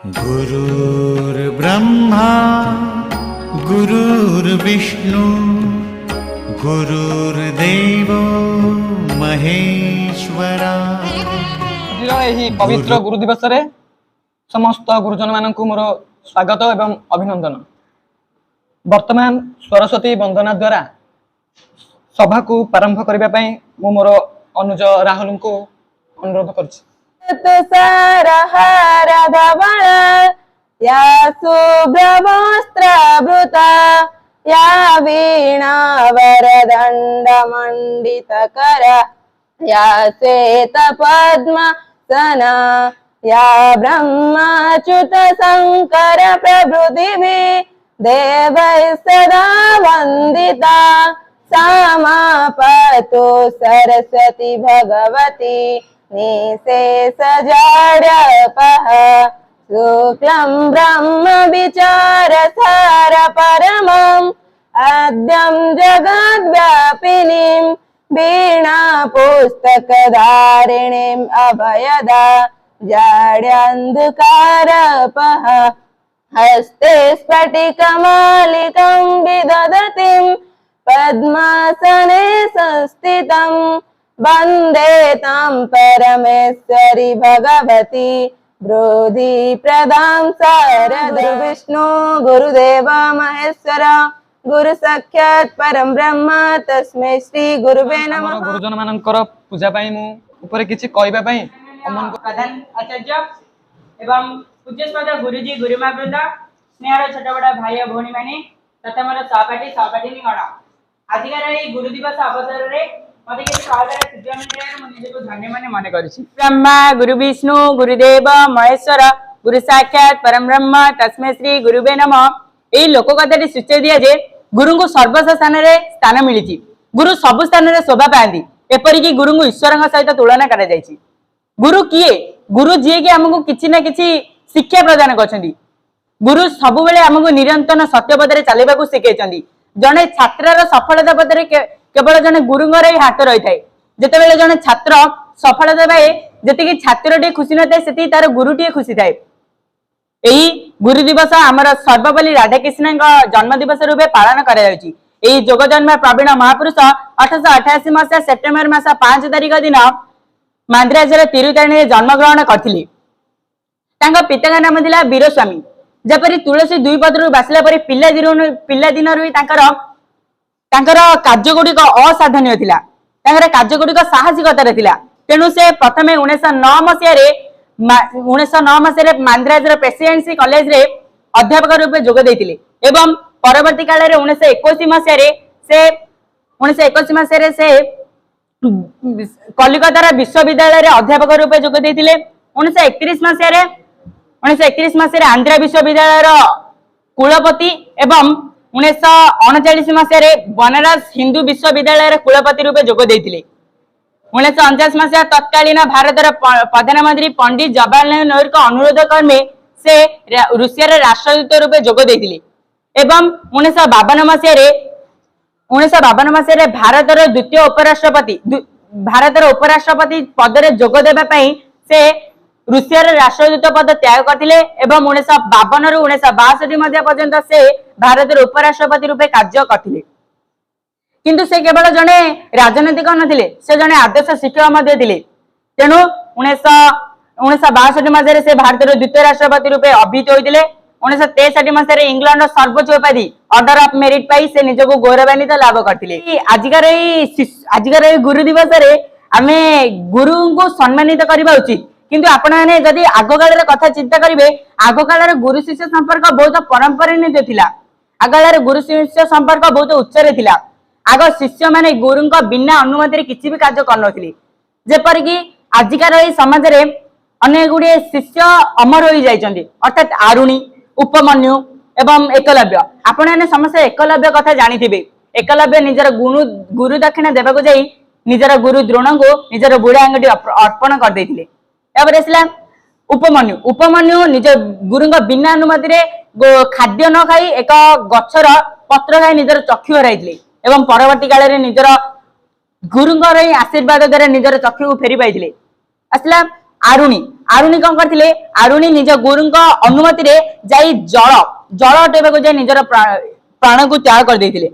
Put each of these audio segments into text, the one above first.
गुरुर्ब्रह्मा गुरुर्विष्णु गुरुर्देवो महेश्वरा। पवित्र गुरु दिवस रे समस्त गुरुजन मानक मोर स्वागत एवं अभिनंदन। वर्तमान सरस्वती वंदना द्वारा सभा को प्रारंभ करने मोर अनुज राहुल को अनुरोध कर या वीणा वरदंड मंडित कर या श्वेत पद्मासना या ब्रह्माच्युत शंकर प्रभृति देवैः सदा वंदिता समापतु सरस्वती भगवती निशेषजाड्यपः शुक्लं ब्रह्म विचारसार परमम् आद्यं जगद्व्यापिनीं वीणा पुस्तकधारिणीम् अभयदा जाड्यान्धकारपः हस्ते स्फटिकमालिकं विदधतीं पद्मासने संस्थितं वन्दे तां परमेश्वरी भगवती ब्रोधि प्रदां शारद विष्णु गुरुदेव महेश्वर गुरु साक्षात् परम ब्रह्म तस्मै श्री गुरुवे नमः। गुरुजन मानकर पूजा पाई मु ऊपर किछि कहबा पाई अमन को प्रधान आचार्य एवं पूज्यस्पद गुरुजी गुरुमा वृंद स्नेहर छोट बड़ा भाई और भौणी माने तथा मोर सहपाठी सहपाठिनी गण आजिकार एई गुरु दिवस अवसर रे मते किछि कहबार सुजोग मिलिबार मु निजको धन्य माने मन करिछि। ब्रह्मा गुरु विष्णु गुरुदेव महेश्वर गुरु साक्षात् परम ब्रह्म तस्मै श्री गुरुवे नमः। एई लोक कथाटी सूचय दिया जे गुरु को सर्वस्व स्थान रे स्थान मिलिछि। गुरु सब स्थान रे शोभा पाती एपरि कि गुरु को ईश्वर सहित तुलना करा जायछि। गुरु किए गुरु जी के हमको किछि ना किछि शिक्षा प्रदान करछन्ती। गुरु सब बेले हमको निरंतर सत्यपथरे चलेबाकू शिखैछन्ती। जने छात्रर सफलता पथरे केवल जने गुरुंगर ही हाथ रही थाए। जेतेबेले जने छात्र सफलता पाए जेतिकी छात्रटी खुशी न थाए सेति तार गुरुटी खुशी थाए। एही गुरु दिवस आमर सर्वपल्ली राधाकृष्ण जन्म दिवस रूपे पालन करा जायछि। एही जोग जन्म प्रवीण महापुरुष 1888 मसीहा सेप्टेम्बर मास 5 तारिख दिन मांद्राजर तिरुताणी जन्म ग्रहण करथिले। तांका पिता नाम थिला वीरस्वामी। जपरि तुलसी दुई पत्रु बासिला परि पिला दिन रही तांकर कार्य गुड़िक असाधनीय थिला। तांकर कार्य गुड़िक साहसिकतार थिला। तेणु से प्रथमे 1909 मसीह मांद्राजर प्रेसिडेंसी कॉलेज रे अध्यापक रूपे जोग देइतिले एवं परवर्ती काल रे 1921 मसीह से कलिकतार विश्वविद्यालय रे अध्यापक रूपे जोग देइतिले। 1931 मसीह आंध्र विश्वविद्यालय कुलपति एवं 1939 मसीह बनारस हिंदू विश्वविद्यालय कुलपति रूपे जोग देइतिले। 1949 मसीहा तत्कालीन भारत प्रधानमंत्री पंडित जवाहरलाल नेहरू का अनुरोध क्रमे से रूसिया राष्ट्रदूत रूपे जोग देइतिले एवं 1952 मसीह भारतर द्वितीय उपराष्ट्रपति पद रे जोग देबा पई से रूसिया राष्ट्रदूत पद त्याग करथिले एवं 1952 रु 1962 मध्य पर्यंत से भारतर उपराष्ट्रपति रूपे कार्य करथिले। किंतु से केवल जने राजनीतिक नथिले, से जने आदर्श शिक्षक मध्ये थिले। तेणु 1962 मसीह से भारतर द्वितीय राष्ट्रपति रूपे अभिहित होइतिले। 1963 मसीह इंग्लैंड सर्वोच्च उपाधि ऑर्डर ऑफ मेरिट पाई से निजको गौरवान्वित लाभ करथिले। आजिकार गुरु दिवस रे आमे गुरु को सम्मानित करबा उचित। किंतु आपण माने जदि आग काल कथा चिंता करिवे आग काल गुरु शिष्य संपर्क बहुत परंपरान्वित थिला। आग काल गुरु शिष्य संपर्क बहुत उच्चरे थिला। आग शिष्य माने गुरुंक बिना अनुमति किसी भी कार्य करनथिले। जेपर कि आजिकार एई समाज रे अनेक गुडे शिष्य अमर होई जाइछन्ती अर्थात आरुणी उपमन्यु एवं एकलव्य। आपण माने समस्त एकलव्य कथा जानिथिबे। एकलव्य निजर गुरु दक्षिणा देबाको जाई निजर गुरु द्रोण को निजर बुढ़ा आंगठी अर्पण कर देथिले। तापर आसला उपमन्यु निज गुरुंक बिना अनुमति रे खाद्य न खाई एक गछर पत्र खाई निजर चक्षु हराइथिले एवं परवर्ती काल रे निजर गुरुंकर आशीर्वाद द्वारा निजर चक्षु फेरी पाइथिले। आसला आरुणी आरुणी कौन करथिले आरुणी निज गुरुଙ୍କ अनुमति रे जाई जल टेबा जाई निजर प्राण को त्याग कर देथिले।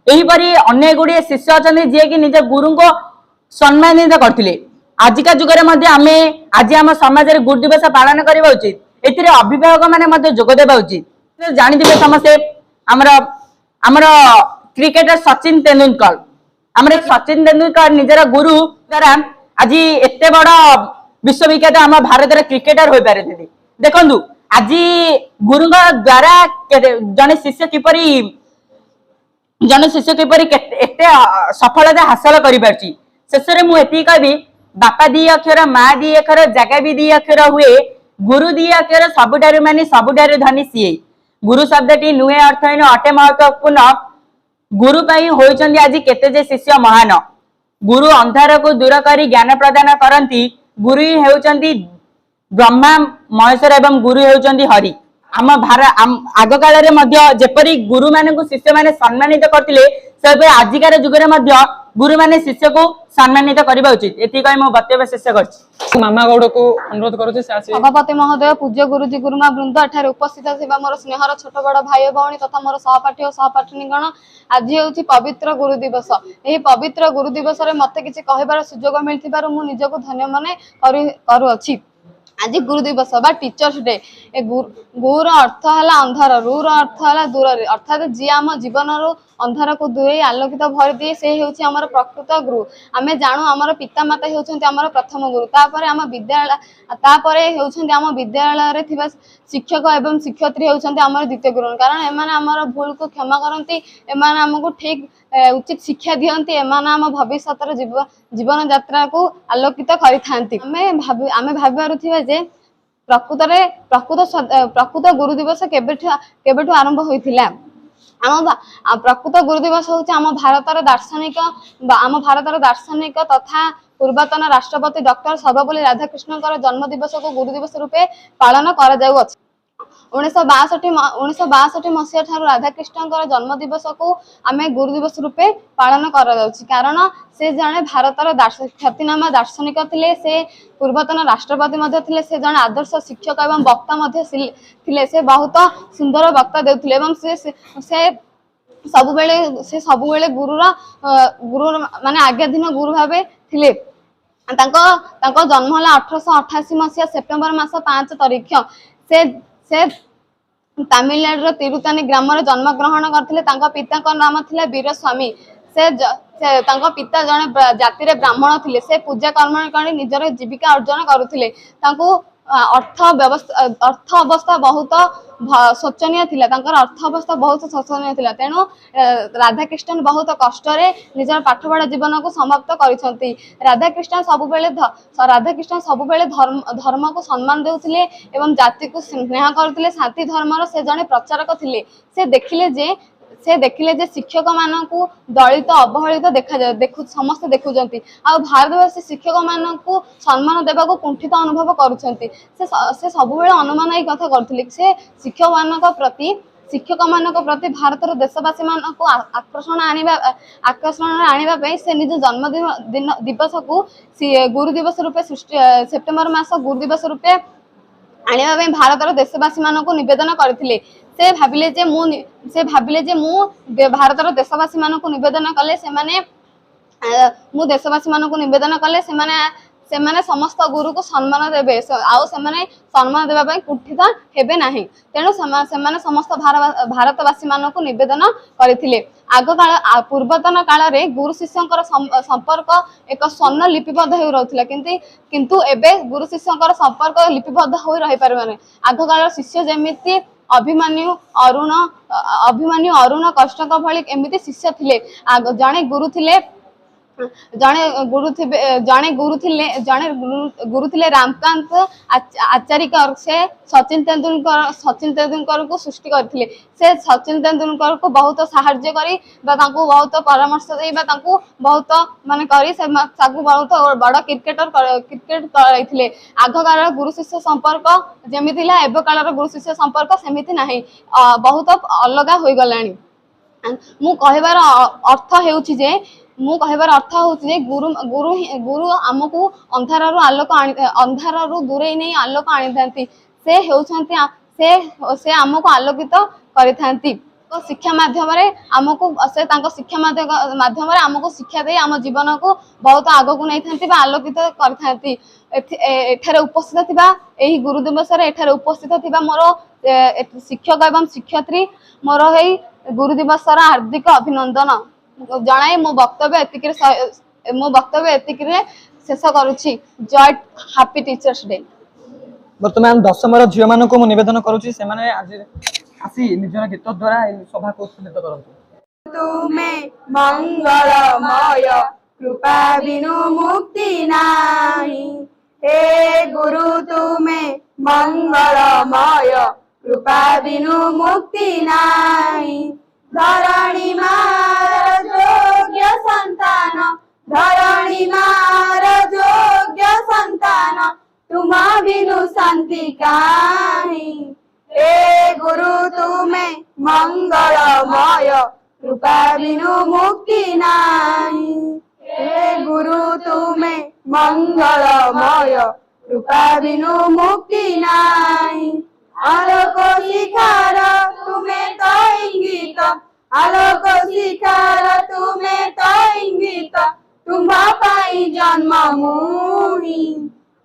एही परी अन्य गुडी शिष्य अछन्ति जे कि निज गुरु को सम्मानित करथिले। आजिका जुगरे मध्ये आमे आज आम समाज रे गुरु दिवस पालन करबा उचित। एथिरे अभिभावक माने मध्ये जोग देबा उचित। जानि दिबे समस्त हमर क्रिकेटर सचिन तेंदुलकर निजर गुरु द्वारा आज एते बड़ विश्वविख्यात आम भारत रे क्रिकेटर होई पारे। देखंतु आज गुरु द्वारा जने शिष्य किपरि एते सफलता हासिल करि पारछि। शेष रे मु एति कहबी बापा दी अक्षर माँ दी अक्षर जगह भी दी अक्षर हुए गुरु दी अक्षर सबुठारु माने सबुठारु धनी सीए। गुरु शब्दटी नुहे अर्थहीन अटे महत्वपूर्ण। गुरु पाई होइचंदी आज केते जे शिष्य महान। गुरु अंधार को दूर करी ज्ञान प्रदान करंती। गुरु ही हेउचंदी ब्रह्मा महेश्वर एवं गुरु हेउचंदी हरि। आम आग काल रे मध्य जेपरी गुरु माने को शिष्य माने सम्मानित करथिले सेबे आजिकार जुगरे मध्य गुरु माने शिष्य को सम्मानित करबा उचित। एति कहि मो बतेबा शेष करछि। मामा गौड़ को अनुरोध करूछि से आसी। सभापति महोदय पूज्य गुरुजी गुरुमा वृंद एठारे उपस्थित सेवा मोर स्नेहर छोट बड़ भाई भौणी तथा मोर सहपाठी और सहपाठिनीगण आज होउछि पवित्र गुरु दिवस। एही पवित्र गुरु दिवस रे मते किछि कहबार सुजोग मिलथिबारु मु निजको धन्य माने करू अछि। आज गुरु दिवस बा टीचर्स डे। ए गुरुर अर्थ है अंधार, रूर अर्थ है दूर, अर्थात जी आम जीवन अंधार को दूरे आलोकित भर दिए से होउछि हमर प्रकृत गुरु। आमे जानू हमर पिता माता होउछन्ति हमर प्रथम गुरु। तापर आम विद्यालय तापरे होउछन्ति आम विद्यालय रे थिबा शिक्षक एवं शिक्षयित्री होउछन्ति हमर द्वितीय गुरु। कारण एमाने हमर भूल को क्षमा करन्ति, एमाने हमको ठीक उचित शिक्षा दियंती, एमाने हम भविष्यतर जीवन यात्रा को आलोकित करिथांती। आमे भाबिबारुथिबा जे प्रकृत गुरु दिवस केबेठु आरंभ होइथिला। प्रकृत गुरु दिवस होउछि आम भारतर दार्शनिक तथा पूर्वतन राष्ट्रपति डॉक्टर सर्वपल्ली राधाकृष्णन जन्म दिवस को गुरु दिवस रूपे पालन करा जाउ अछि। 1962 मसीहा ठारू राधाकृष्णन जन्म दिवस को आमे गुरु दिवस रूपे पालन करा जाउछि। कारण से जने भारतर ख्यातिनामा दार्शनिक थिले, से पूर्वतन राष्ट्रपति मध्ये थिले, से जने आदर्श शिक्षक एवं वक्ता मध्ये थिले। से बहुत सुंदर वक्ता देउथिले एवं से सबुबेले गुरुर माने आज्ञाधीन गुरु भावे थिले। तांको जन्म होला 1888 मसीहा सेप्टेम्बर मास 5 तारिख। से तमिलनाडु तिरुतानी ग्राम रे जन्म ग्रहण करथिले। तांको पिता को नाम थिला वीर स्वामी। से तांको पिता जने जाति रे ब्राह्मण थिले। से पूजा कर्म करी निजर जीविका अर्जन करुथिले। तांको अर्थ अवस्था बहुत शोचनीय थिला। तांकर अर्थ अवस्था बहुत शोचनीय थिला। तेणु राधाकृष्णन बहुत कष्ट रे निजर पाठपढ़ा जीवन को समाप्त करिसंती। राधाकृष्ण सबुबेले धर्म को सम्मान देउथिले एवं जाति को स्नेह करथिले। शांति धर्मर से जने प्रचारक थिले। से देखिले जे शिक्षक मानकु दलित अवहेलित समस्त देखुचंती। आ भारतवासी शिक्षक मानकु सम्मान देबा को कुंठित अनुभव करूचंती। से सबुबेले अनुमान ही कथा करथिले। से शिक्षक मानक प्रति भारतर देशवासी मानक आकर्षण आनिबा पे से निज जन्मदिन दिवस को गुरु दिवस रूपे सेप्टेम्बर मास गुरु दिवस रूपे आनिबा पे भारतर देशवासी मानक निवेदन करथिले। से भाबिले जे मु भारतर देशवासी मानक निवेदन कले देशवासी मानक निवेदन कले सेमाने समस्त गुरु को सम्मान देबे आउ सेमाने सम्मान देबा पई कुंठित हेबे नाही। तेणु सेमाने समस्त भारतवासी मानक निवेदन करथिले। आग काल पूर्वतन काल रे गुरु शिष्यंकर संपर्क एक स्वर्ण लिपिबद्ध हो रहथिला। किंतु एबे गुरु शिष्यंकर संपर्क लिपिबद्ध हो रहि पारबे। आग काल शिष्य जेमिति अभिमन्यु अरुण कष्टक भली एमिति शिष्य थिले। जणे गुरु थिले रामकांत आचार्यकर। से सचिन तेंदुलकर को सृष्टि करथिले। से सचिन तेंदुलकर को बहुत सहायता करी बहुत परामर्श दे बहुत माने करी से बहुत बड़ क्रिकेट कराइथिले। आग काल गुरु शिष्य संपर्क जेमि थिला एबे कालर गुरु शिष्य संपर्क सेमिति नाही, बहुत अलग होई गलानी। मु कहबार अर्थ हेउछि जे ମୁଁ କହିବାର ଅର୍ଥ ହଉଛି ଯେ ଗୁରୁ ଆମକୁ ଅନ୍ଧାରରୁ ଦୂରେଇ ନେଇ ଆଲୋକ ଆଣିଥାନ୍ତି। ସେ ହେଉଛନ୍ତି ସେ ଆମକୁ ଆଲୋକିତ କରିଥାନ୍ତି। ଶିକ୍ଷା ମାଧ୍ୟମରେ ସେ ତାଙ୍କ ଶିକ୍ଷା ମାଧ୍ୟମରେ ଆମକୁ ଶିକ୍ଷା ଦେଇ ଆମ ଜୀବନକୁ ବହୁତ ଆଗକୁ ନେଇଥାନ୍ତି ବା ଆଲୋକିତ କରିଥାନ୍ତି। ଏଠାରେ ଉପସ୍ଥିତ ଥିବା ଏହି ଗୁରୁ ଦିବସରେ ଏଠାରେ ଉପସ୍ଥିତ ଥିବା ମୋର ଶିକ୍ଷକ ଏବଂ ଶିକ୍ଷୟତ୍ରୀ ମୋର ଏହି ଗୁରୁ ଦିବସର ହାର୍ଦ୍ଦିକ ଅଭିନନ୍ଦନ ଜଣାଇ ମୋ ବକ୍ତବ୍ୟ ଏତିକିରେ ଶେଷ କରୁଛି। ଜୟ ହାପି ଟିଚର୍ସ ଡେ। ବର୍ତ୍ତମାନ ଦଶମର ଝିଅ ମାନଙ୍କୁ ମୁଁ ନିବେଦନ କରୁଛି ସେମାନେ ଆଜି ଆସି ନିଜର ଗୀତ ଦ୍ୱାରା ଏହି ସଭାକୁ ଉତ୍ଫୁଲ୍ଲିତ କରନ୍ତୁ। ତୁମେ ମଙ୍ଗଳମୟ କୃପା ବିନୁ ମୁକ୍ତି ନାହିଁ। हे गुरु तुमे मंगलमय कृपा बिनु मुक्ति नाही। धरणी मार योग्य संतान धरणी मार योग्य संतान तुम बिनु शांति काहि। हे गुरु तुमे मंगलमय कृपा बिनु मुक्ति नाही। हे गुरु तुमे मंगलमय कृपा बिनु मुक्ति नाही। आलोक शिखार तुमे तो इंगित आलोक शिखार तुमे तो इंगित तुम्हा पाई जन्म मुनि।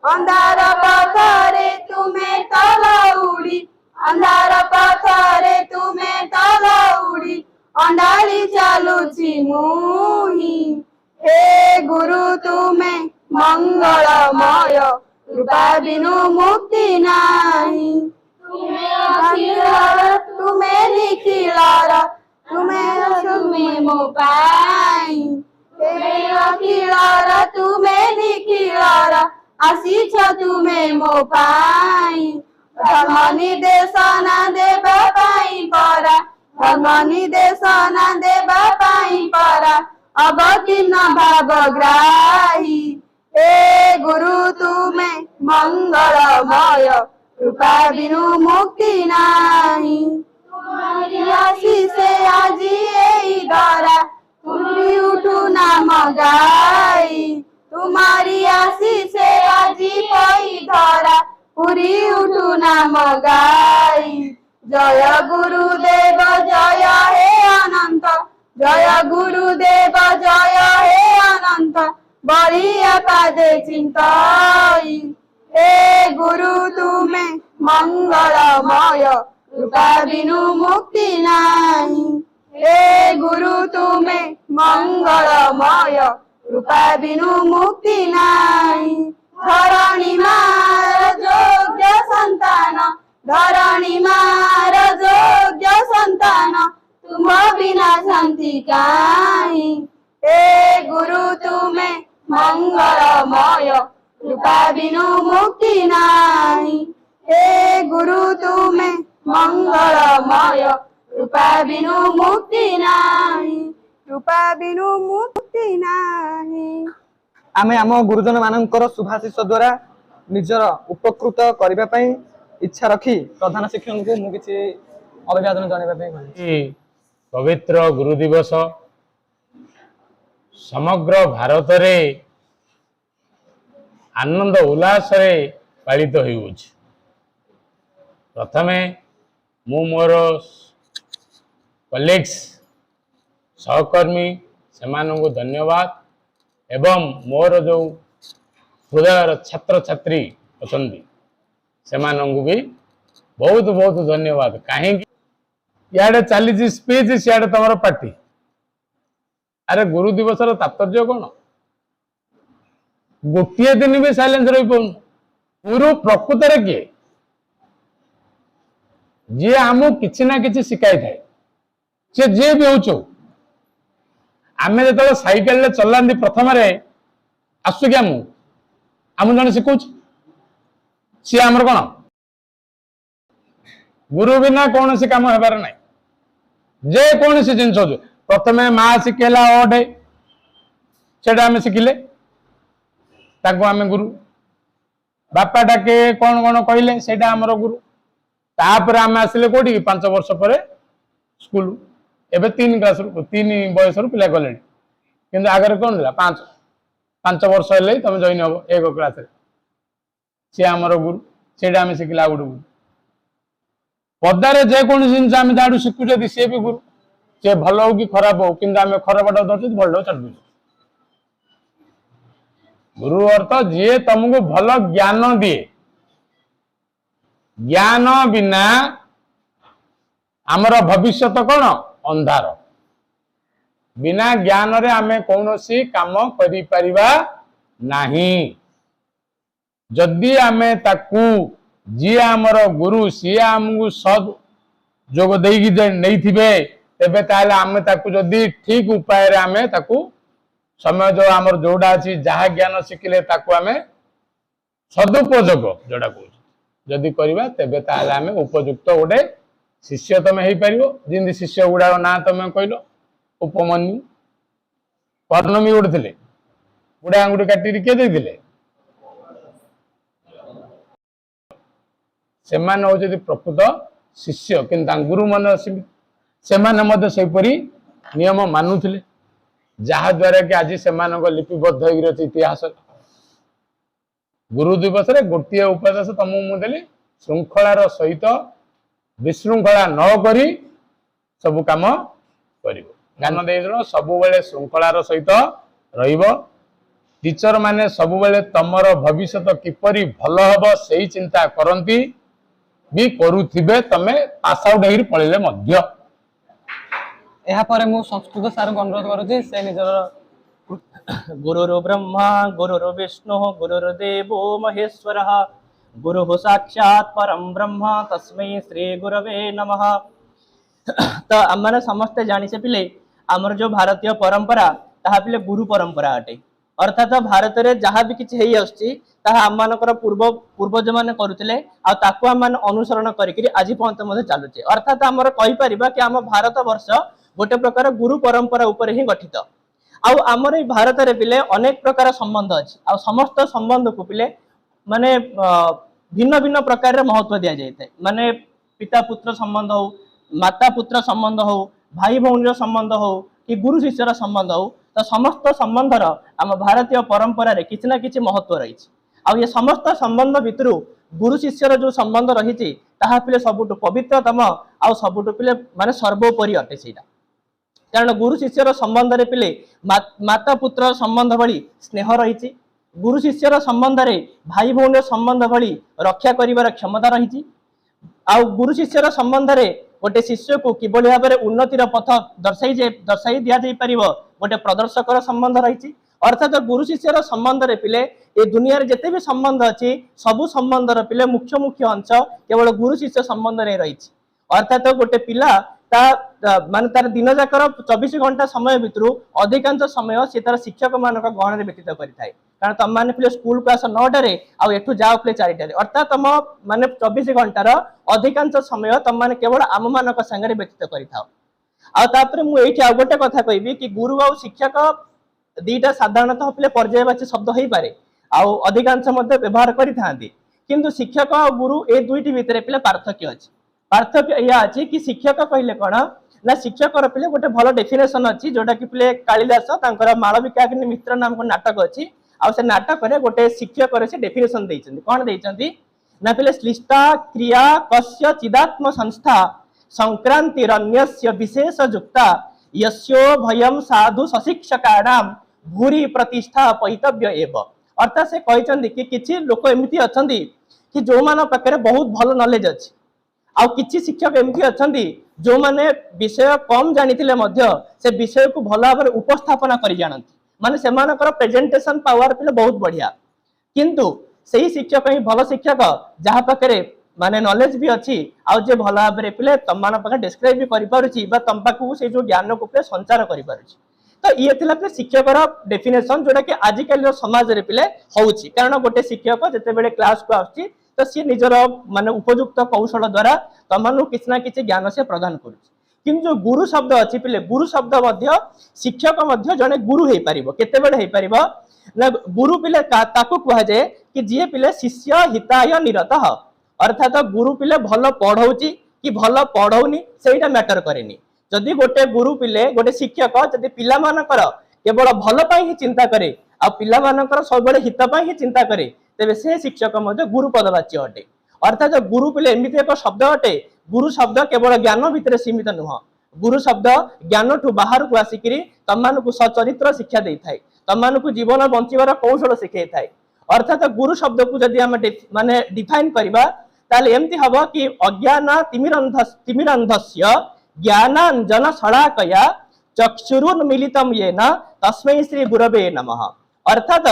अंधार पथरे तुमे तल उड़ी अंधार पथरे तुमे तल उड़ी अंडाली चालुची मुहि। हे गुरु तुमे मंगलमय कृपा बिनु मुक्ति नाही। तुमे लिखिलार तुमे मो पाई। लिखिलार तुमे लिखिलार आसीछ तुमे मो पाई। धर्म निर्देशना देवा पाई परा धर्म निर्देशना देवा पाई परा अवतीर्ण भावग्राही। हे गुरु तुमे मंगलमय कृपा बिनु मुक्ति नाही। तुम्हारी आशीष आजी एई धरा तुमी उठू नाम गाई। तुम्हारी आशीष आजी पई धरा पुरी उठू नाम गाई। जय गुरुदेव जय हे अनंत जय गुरुदेव जय हे अनंत बलिया पादे चिंताई। हे गुरु तुमे मंगलमय कृपा बिनु मुक्ति नाही। हे गुरु तुमे मंगलमय कृपा बिनु मुक्ति नाही। धरणी मार योग्य संतान धरणी मार योग्य संतान तुम बिना शांति काहि। हे गुरु तुमे मंगलमय कृपा बिनु मुक्ति नाही। हे गुरु तुमे मंगलमय कृपा बिनु मुक्ति नाही। कृपा बिनु मुक्ति नाही। आमे आम गुरुजन मानकर शुभाशीष द्वारा निजर उपकृत करबा पई इच्छा रखी प्रधान शिक्षक को मु किछि अभिवादन जणाइबा पई कहली। पवित्र गुरु दिवस समग्र भारत रे आनंद उल्लास रे पालित होउछ। प्रथमे मु मोर कलीग्स सहकर्मी सेमानंगु धन्यवाद एवं मोर जो हृदय छात्र छात्री अछंदी सेमानंगु भी बहुत बहुत धन्यवाद। कहीं इे चली स्पीच सियाड़े तुम पार्टी। अरे गुरु दिवस तात्पर्य कौन गोटे दिन भी साइलेंस रही पाऊन। गुरु प्रकृत किए जी आमु किसी ना किसी शिखाई थाए सी जी भी हो आम जो साइकेल चलाती प्रथम आसुक आम जन शिखु सी आमर कौन गुरु बिना कौन सी कम होबार ना जे कौन सी जिन प्रथम माँ शिखेला अटे से आम शिखिले आम गुरु बापा डाके कौन कौन कहले से आमर गुरु। तापर आम आसिले कौटी 5 वर्ष पर स्कूल एवं 3 क्लास 3 बयस पिला गले किंतु आगे कौन था 5 वर्ष हेल्ले तुम जॉइन हम 1 क्लास सी आमर गुरु से आम शिखला गोटे गुरु पदारे जेकोसी जिन आम ताड़ू शिखुचे सी भी गुरु सी भल हो कि खराब हो कि आम खराब धरते भल छाड़ गुरु अर्थ जी तुमको भल ज्ञान दिए ज्ञान बिना आमर भविष्य कौन अंधार बिना ज्ञान रे आमे कौनसी काम करि परिबा नाही जदि आमे ताकू जी आमर गुरु सी आमको सद जोग देगी नहीं थिबे तेबे ताले आमे ताकू जदि ठीक उपाय रे आमे ताकू समय जो आमर जोड़ा अछि जहा ज्ञान शिखिले ताकू आमे सदुपयोग जोड़ा कहू जदि करबा तेबे ताले आमे उपयुक्त गोटे शिष्य तमे हेई परिबो जिंदी शिष्य गुडा ना तमे कहलो उपमन्यु कर्णमी गोटे थिले गुडा आंगुठी काटी के देथिले सेमान होचि प्रकृत शिष्य किंतु गुरु मन से सेपरी नियम मानुथिले जहा द्वारा कि आज से लिपिबद्ध हो इतिहास गुरु दिवस रे गोटे उपदेश तुमको मुझे श्रृंखलार सहित विशृंखला न करी सब काम कर ज्ञान दे सब बेले श्रृंखलार सहित टीचर माने सब बेले तमर भविष्य किपरि भल हम से चिंता करती भी करुथिबे तमे पास आउट होई पळिले मध्य ଏହା ପରେ ମୁଁ ସଂସ୍କୃତ ସାରଙ୍କୁ ଅନୁରୋଧ କରୁଛି ସେ ନିଜର गुरुर् ब्रह्मा गुरुर् विष्णु गुरुर्देवो महेश्वरः गुरुः साक्षात् परम ब्रह्म तस्मै श्री गुरवे नमः। तो आम समस्ते जानी से पिले आमर जो भारतीय परंपरा ताहा पिले गुरु परंपरा अटे अर्थात भारत में जहाँ भी किसी हेई आसुची ताहा आम मानकर पूर्वज माने करुथिले आ ताकू आम माने अनुसरण करिकरी आज पर्यंत मधे चालुचे अर्थात आमर कहि परिबा कि आम भारत वर्ष गोटे प्रकार गुरु परंपरा उपर ही गठित आउ आमर ई भारत रे पिले अनेक प्रकार संबंध अछि आ समस्त संबंध को पिले माने भिन्न भिन्न प्रकार रे महत्व दिया जायते माने पिता पुत्र संबंध हो माता पुत्र संबंध हो भाई भौणी संबंध हो कि गुरु शिष्यर संबंध हो तो समस्त संबंधर आम भारतीय परंपरा रे किछि ना किछि महत्व रही आ ये समस्त संबंध भितर गुरु शिष्यर जो संबंध रही ताहा पिले सबुठु पवित्रतम आ सबुठु पिले माने सर्वोपरि अटे सेटा कारण गुरु शिष्यर संबंध रे पिले माता पुत्र संबंध भली स्नेह रही गुरु शिष्यर संबंध रे भाई भौणी संबंध भली रक्षा करिवार क्षमता रही आ गुरु शिष्यर संबंध रे गोटे शिष्य को किभली भाव में उन्नतिर पथ दर्शाई दिया जाई परिबो गोटे प्रदर्शकर संबंध रही अर्थात गुरु शिष्यर संबंध रे पिले ए दुनिया रे जते भी संबंध अछि सबु संबंध रे पिले मुख्य मुख्य अंश केवल गुरु शिष्य संबंध रे रही अर्थात गोटे पिला मान तार दिन जाकर 24 घंटा समय भितर अधिकांश समय से तार शिक्षक मान गहन व्यतीत करें कारण तुम मैंने पिले स्कूल को आस 9टारे आठू जाओ पिले 4टारे अर्थात तुम माने 24 घंटार अधिकांश समय तुम मैंने केवल आम मान सांगे व्यतीत कर मुझे गोटे कथा कहबी कि गुरु आ शिक्षक दीटा साधारणतः पिले पर्यायवाची शब्द हो पारे अधिकांश व्यवहार करि किंतु शिक्षक और गुरु ए दुईटी भितर पिले पार्थक्य अच्छी पार्थक्य यह अच्छी कि शिक्षक कहले कौन ना शिक्षक पिले गोटे भल डेफिनेशन अच्छी जोटा कि पिले कालिदास मालविकाग्नि मित्र नाम नाटक अच्छी आ से नाटक रे गोटे शिक्षक से डेफिनेशन देइछन्ती कौन देइछन्ती ना पिले श्लिष्टा क्रिया कस्य चिदात्म संस्था संक्रांति रन्यस्य विशेष युक्ता यस्यो भयम साधु सशिक्षकाणाम भूरी प्रतिष्ठा पैतव्य एव अर्थात से कहते कि किछि लोक एमती अछन्ती कि जो मान पाखरे बहुत भल नॉलेज अछि आ किछि शिक्षक एमती अछन्ती जो माने विषय कम जानिथिले मध्य से विषय को भल भाव उपस्थापना करि जानନ୍ତି माने सेमानकर प्रेजेंटेशन पावर पिले बहुत बढ़िया किंतु सही शिक्षक ही भल शिक्षक जहाँ पाखरे माने नॉलेज भी अच्छी आ जे भल भाव में पिले तुम मान पाखे डिस्क्राइब भी करि पारुछि बा तुम पाखु से जो ज्ञान को पिले संचार करि पारुछि तो ये थिला पिले शिक्षकर डेफिनेशन जोटा कि आजिकल समाज रे पिले होउछि कारण गोटे शिक्षक जते बेले क्लास को आछि तो सी निजर माने उपयुक्त कौशल द्वारा तमनु किछ ना किछ ज्ञान से प्रदान करुछि किंतु जो गुरु शब्द अच्छी पिले गुरु शब्द मध्य शिक्षक मध्य जने गुरु हे पारिबो केते बेले हे पारिबो ना गुरु पिले ताकू कहा जाए कि जी पिले शिष्य हिताय निरतः अर्थात गुरु पिले भल पढ़ौची कि भल पढ़ौनी सेटा मैटर करेनी जदि गोटे गुरु पिले गोटे शिक्षक जदि पिला मानकर केवल भल ही चिंता करे आ पिला मानकर सब हित ही चिंता करे तेबे से शिक्षक मध्य गुरु पदवाच्य अटे। अर्थात गुरु पिले एमती एक शब्द अटे, गुरु शब्द केवल ज्ञान भितर सीमित नुह, गुरु शब्द ज्ञान ठू बाहर को आसिक तम मान सचरित्र शिक्षा दे थाए, तम मान जीवन बंचार कौशल शिखे थाए। अर्थात गुरु शब्द को जदि आम माने डिफाइन करबा ताले एमती हबो कि अज्ञान तिमिरंधस्य ज्ञानांजन शलाकया चक्षुरुन्मीलितम येन तस्मै श्री गुरवे नमः। अर्थात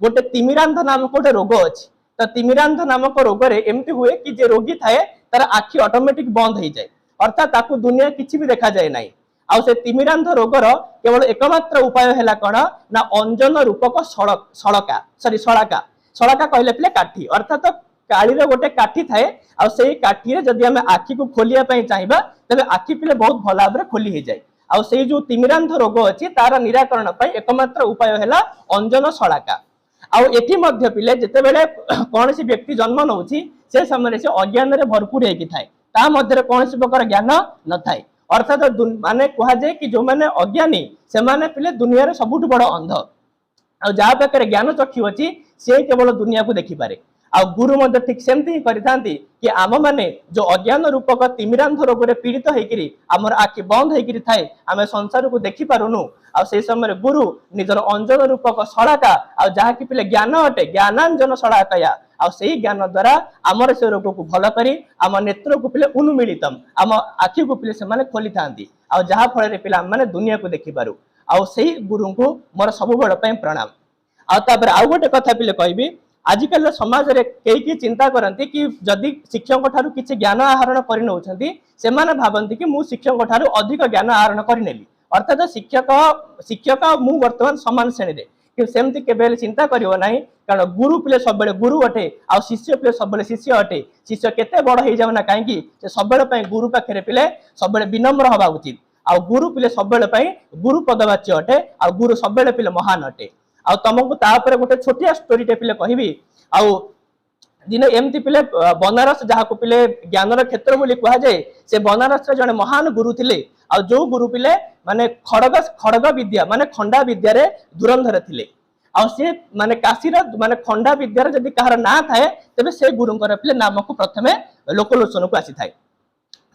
गोटे तिमिरांध नामक गोटे रोग अछि, तो तिमिरांध नामक रोग रे एमती हुए कि जे रोगी थाए तार आखि ऑटोमेटिक बंद हो जाए, अर्थात ताकू दुनिया किछि भी देखा जाए नाही। आ से तिमिरांध रोगर केवल एकमात्र उपाय हैला कण ना अंजन रूपक शलाका कहले पिले काठी, अर्थात काली रे गोटे काठी थाए आ सेही काठी रे जदि हमें आखि को खोलिया पई चाहिबा तबे आखि पिले बहुत भल भाबरे खोली हो जाए। आ सेही जो तिमिरांध रोग अछि तार निराकरण पई एकमात्र उपाय हैला अंजन शलाका। आउ एठी मध्य पिले जेते बेले कौन सी व्यक्ति जन्म नउछि से समय से अज्ञान रे भरपूर हेकि थाए, ता मध्य कौन सी प्रकार ज्ञान न थाए। अर्थात माने कहा जाए कि जो माने अज्ञानी से माने पिले दुनिया रे सबुठ बड़ अंध, आ जा पाखरे ज्ञान चक्षु अछि से केवल दुनिया को देखि पारे। आ गुरु मध्य ठीक सेमती करिथांती कि आम माने जो अज्ञान रूपक तिमिरांध रोग रे पीड़ित हेकि आमर आखि बंद हेकि थाए, आमे संसार को देखि पारुनु। आ से समय गुरु निजर अंजन रूपक शलाका आ जहा कि पिले ज्ञान अटे ज्ञानांजन शलाकया आ सेही ज्ञान द्वारा आमर से रोग को भल करी आम नेत्र को पिले उन्मीलितम आम आखि को पिले से माने खोली थांती आ जहा फल रे पिला माने दुनिया को देखि पारु। आ सेही गुरु को मोर सब बड़ पय प्रणाम। आ तापर आ गोटे कथा पिले कहबी, आजिकल समाज रे कई चिंता करती कि जदि शिक्षक ठारू किछि ज्ञान आहरण करि नउछंती से माने भाबंती कि मु शिक्षक ठारू अधिक ज्ञान आहरण करि नेली, अर्थात शिक्षक मु वर्तमान समान श्रेणी रे कि सेमती केबेले चिंता करियो नाही। कारण गुरु पिले सब गुरु अटे आ शिष्य पिले सब शिष्य अटे। शिष्य केते बड़ हो जाउ ना काहेकि से सब पय गुरु पाखरे पिले सब विनम्र हवा उचित। आ गुरु पिले सब पय गुरु पदवाच्य अटे आ गुरु सब पिले महान अटे। आ तुमको तापर गोटे छोटिया स्टोरी टे पिले कहबी। आ दिन एमती पिले बनारस जहाँ को पिले ज्ञान क्षेत्र बोली कहा जाए, से बनारस रे जने महान गुरु थिले। आ जो गुरु पिले माने खड़ग विद्या माने खंडा विद्या रे धुरंधर थिले। आ से माने काशी रे माने खंडा विद्या रे जदि कहार ना थाए तबे से गुरुंकर पिले नाम को प्रथमे लोकलोचन को आसी थाए।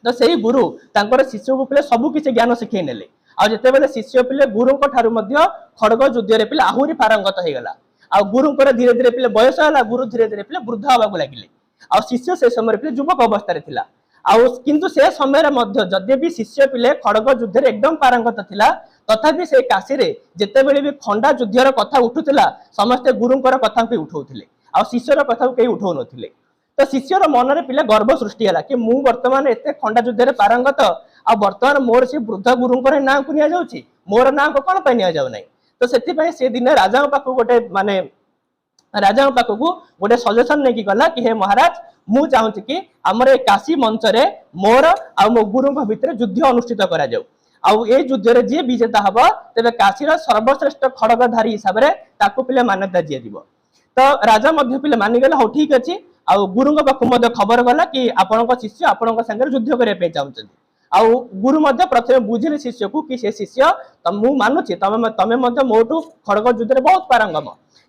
तो सेही गुरु तांकर शिष्य को पिले सब किछि ज्ञान सिखै नेले। आ जेते बेले शिष्य पिले गुरुंक ठारू मध्य खड़ग युद्ध रे पिले आहुरी पारंगत हो गला। आ गुरुंकर धीरे धीरे पिले बयस होला, गुरु धीरे धीरे पिले वृद्ध होबा को लागिले। आ शिष्य से समय पिले युवक अवस्था रे थिला। आ किंतु से समय रे मध्य जदि भी शिष्य पिले खड़ग युद्ध रे एकदम पारंगत थिला, तथापि से काशी रे जेते बेले भी खंडा युद्ध रे कथा उठुतिला समस्त गुरुंकर कथा को उठौथिले आ शिष्यर कथा को केही उठौ नथिले। तो शिष्यर मन रे पिले गर्व सृष्टि होला कि मु वर्तमान एते खंडा युद्ध रे पारंगत आ वर्तमान मोर से वृद्ध गुरुंकर नाम को निया जाउची, मोर नाम को कोन पय निया जाउ नै। तो सेति पय से दिन राजा पाखु गोटे माने राजा पाखु गोटे सजेशन नै कि गला कि हे महाराज मु चाहूची कि हमर काशी मंच रे मोर आ मो गुरुंक भितर युद्ध अनुष्ठित करा जाउ। आ ए युद्ध रे जे विजेता हबो तबे काशी रा सर्वश्रेष्ठ खड़गधारी हिसाब रे ताकू पिले मान्यता दिया दिबो। तो राजा मध्य पिले मानि गेला हो ठीक अछि। आ गुरुंक पाखु मध्य खबर गला कि आपनक शिष्य आपनक संगे युद्ध करे पे चाहउछन। आ गुरु मध्य प्रथमे बुझिले शिष्य को कि से शिष्य मु मानुछि तमे मध्य मोटू खड़ग युद्ध रे बहुत पारंगम,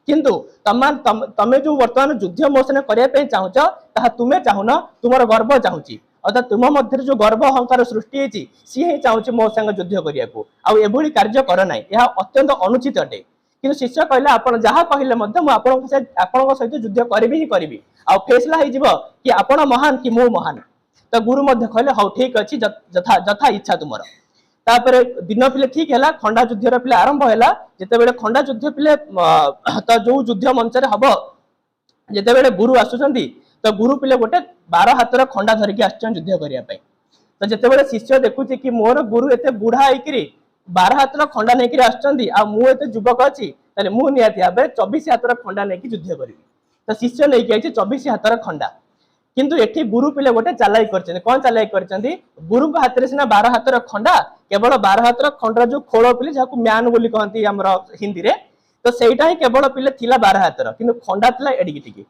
किंतु तमे जो वर्तमान युद्ध मो सने करिया पे चाहूछ ताहा तुमे चाहुन, तुमर गर्व चाहूची। अर्थात तुम मध्य जो गर्व अहंकार सृष्टि होती सी ही चाहूँ मो संग युद्ध करिया को आ एभली कार्य कर ना, यह अत्यंत अनुचित अटे। किंतु शिष्य कहले आपण जहाँ कहले मध्य मु आपनक सहित युद्ध करबी ही करबी आ फैसला हो जिवो कि आपण महान कि मु महान। तो गुरु मध्य कहले हौ ठीक अछि जथा इच्छा तुमर। तापर दिन पिले ठीक हैला, खंडा युद्ध रे पिले आरंभ हैला। जेते बेले खंडा युद्ध पिले तो जो युद्ध मंच रे हबो जेते बेले गुरु आसुचंती तो गुरु पिले गोटे 12 हातर खंडा धरिकी आछन युद्ध करिया पई। तो जेते बेले शिष्य देखुची कि मोर गुरु एते बुढ़ा होइकरी 12 हातर खंडा नेकरी आछंती आ मु एते युवक अछि ताले मु नियाती आबे 24 हातर खंडा नेकी युद्ध करबी। तो शिष्य नेकी आइछि 24 हातर खंडा। किंतु एठी गुरु पिले गोटे चालाई करछन। कोन चालाई करछन? गुरु को हाथ रे सिना 12 हातर खंडा, केवल 12 हातर खंडा जो खोल पिले जाको म्यान बोली कहंती हमर हिंदी रे, तो सेटा ही केवल पिले थिला 12 हातर, किंतु खंडा थिला एडिकी टिकी।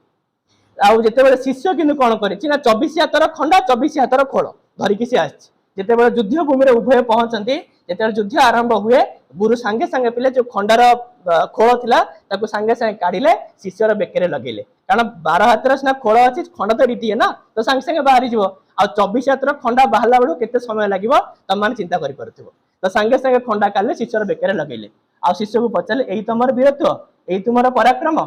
आ जेते बेले शिष्य किंतु कोन करिछि ना 24 हातर खंडा 24 हातर खोल धरिकी से आछि। ଯେତେବେଳେ ଯୁଦ୍ଧ ଭୂମିରେ ଉଭୟ ପହଞ୍ଚନ୍ତି ଯେତେବେଳେ ଯୁଦ୍ଧ ଆରମ୍ଭ ହୁଏ ଗୁରୁ ସାଙ୍ଗେ ସାଙ୍ଗେ ପିଲେ ଯୋଉ ଖଣ୍ଡାର ଖୋଳ ଥିଲା ତାକୁ ସାଙ୍ଗେ ସାଙ୍ଗେ କାଢିଲେ ଶିଷ୍ୟର ବେକରେ ଲଗେଇଲେ କାରଣ 12 ହାତର ସିନା ଖୋଳ ଅଛି ଖଣ୍ଡ ତ ଏଟିଏ ନା ତ ସାଙ୍ଗେ ସାଙ୍ଗେ ବାହାରି ଯିବ ଆଉ 24 ହାତର ଖଣ୍ଡା ବାହାରିଲା ବେଳକୁ କେତେ ସମୟ ଲାଗିବ ତମମାନେ ଚିନ୍ତା କରିପାରୁଥିବ ତ ସାଙ୍ଗେ ସାଙ୍ଗେ ଖଣ୍ଡା କାଢିଲେ ଶିଷ୍ୟର ବେକରେ ଲଗେଇଲେ ଆଉ ଶିଷ୍ୟକୁ ପଚାରିଲେ ଏଇ ତମର ବୀରତ୍ୱ ଏଇ ତୁମର ପରାକ୍ରମ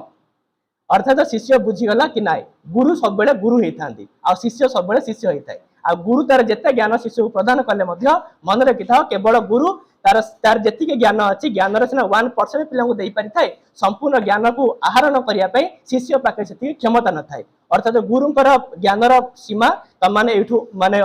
अर्थात शिष्य बुझीगला कि नाई गुरु सब बेले गुरु होती आ शिष्य सब बेले शिष्य होता है आ गुरु तार जिते ज्ञान शिष्य को प्रदान कले मन रखि था केवल गुरु तार तार जी ज्ञान अच्छी ज्ञान सीना 1% पिला दे पारि थाए संपूर्ण ज्ञान को आहरण करने शिष्य पाखे से क्षमता न थाए अर्थात गुरुंकर ज्ञानर सीमा तुम मैंने माने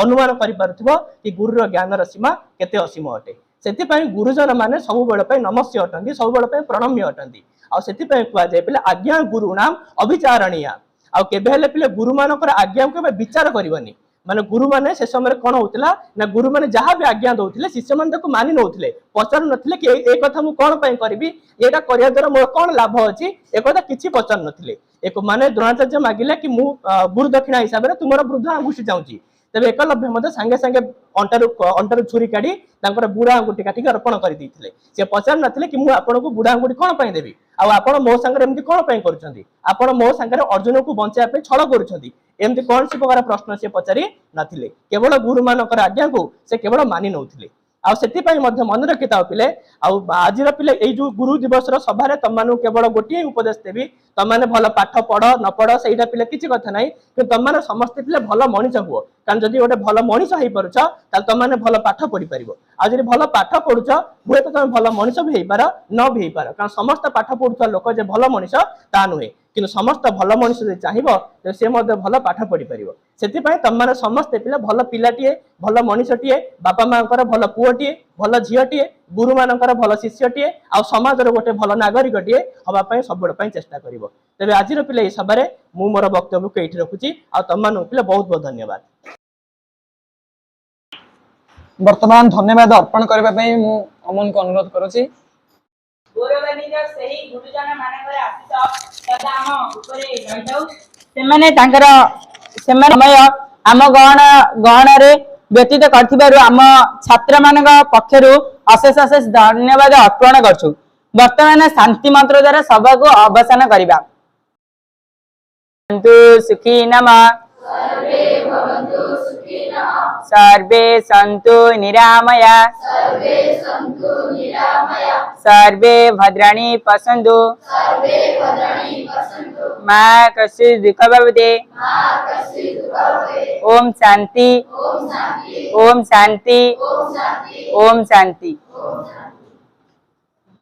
अनुमान कि गुरुर ज्ञानर सीमा केते असीम अटे से गुरुजन मैंने सब बेले नमस्य अटंती सब बेले प्रणम्य अटंती आज्ञा आज्ञा गुरु नाम अभिचारणीय आले पिले गुरु मानकर आज्ञा को विचार करनी माने गुरु माने से समय कौन होता ना गुरु माने जहाँ भी आज्ञा दौले शिष्य मैंने मानि नौले पचार नथिले कि ए कथा मु कौन करी एटा करिया द्वारा मोर कौन लाभ अच्छी एक किसी पचार नथिले एक माने द्रोणाचार्य मागिले कि मु गुरु दक्षिणा हिसाब से तुम वृद्ध आंगुठी चाहूँगी तेज एकलव्य सागे सागे अंटारू छुरी काढ़ी बुढ़ा आंगुठी काटिक अर्पण कर सी पचार नथिले कि आपको बुढ़ा आंगुठी कौन पर देवी आप मो सांगे एमती कौन कर मो सांगे अर्जुन को बचाई छल करमती कौन सी प्रकार प्रश्न सी पचारि नथिले केवल गुरु मानकर आज्ञा को से केवल मानि नौथिले मन रखि था पिले आज पिले जो गुरु दिवस सभा तुम केवल गोटे उपदेश देवी तुम मैंने भल पाठ पढ़ न पढ़ से पिले किसी कथा ना कि तुम मैंने समस्ते पिले भल मनीष हुआ कारण जब गोटे भल मनीष हो पारुछ तुम मैंने भल पाठ पढ़ी पार आज भल पाठ पढ़ुच हुए तो तुम भल मनीष भी हो पार न भी हो पार कारण समस्त पाठ पढ़ुवा लोक जे भल मनीष ता नुहे कि समस्त भल मनीष चाहिए सी भल पाठ पढ़ी पार से तुम मैंने समस्ते पिला भल पिलाटीए भल मनीषटीए बापा माँ भल पुओटीए भल झीटीए गुरु मानकर भल शिष्यटीए आ समाजर गोटे भल नागरिकटीए हाँपाई सब चेष्टा कर तेज आज पिले सभा मु मोर वक्तव्य को ये रखुची तुम पिले बहुत बहुत धन्यवाद वर्तमान धन्यवाद अर्पण करने अमन को अनुरोध करुच्ची गौरवान्वित सही गुरुजन मानकर आशीष तथा आम उपरे रहिथाउ सेमाने तांकर सेमाने समय आम गहन रे व्यतीत करथिबारु आम छात्र मानक पक्षरु अशेष अशेष धन्यवाद अर्पण करछु वर्तमान शांति मंत्र द्वारा सभा को अवसान करिबा सन्तु सुखी नमः सर्वे सन्तु निरामया सर्वे भद्राणि पश्यन्तु मा कश्चित् दुःखं भवते ओम शांति ओम शांति ओम शांति।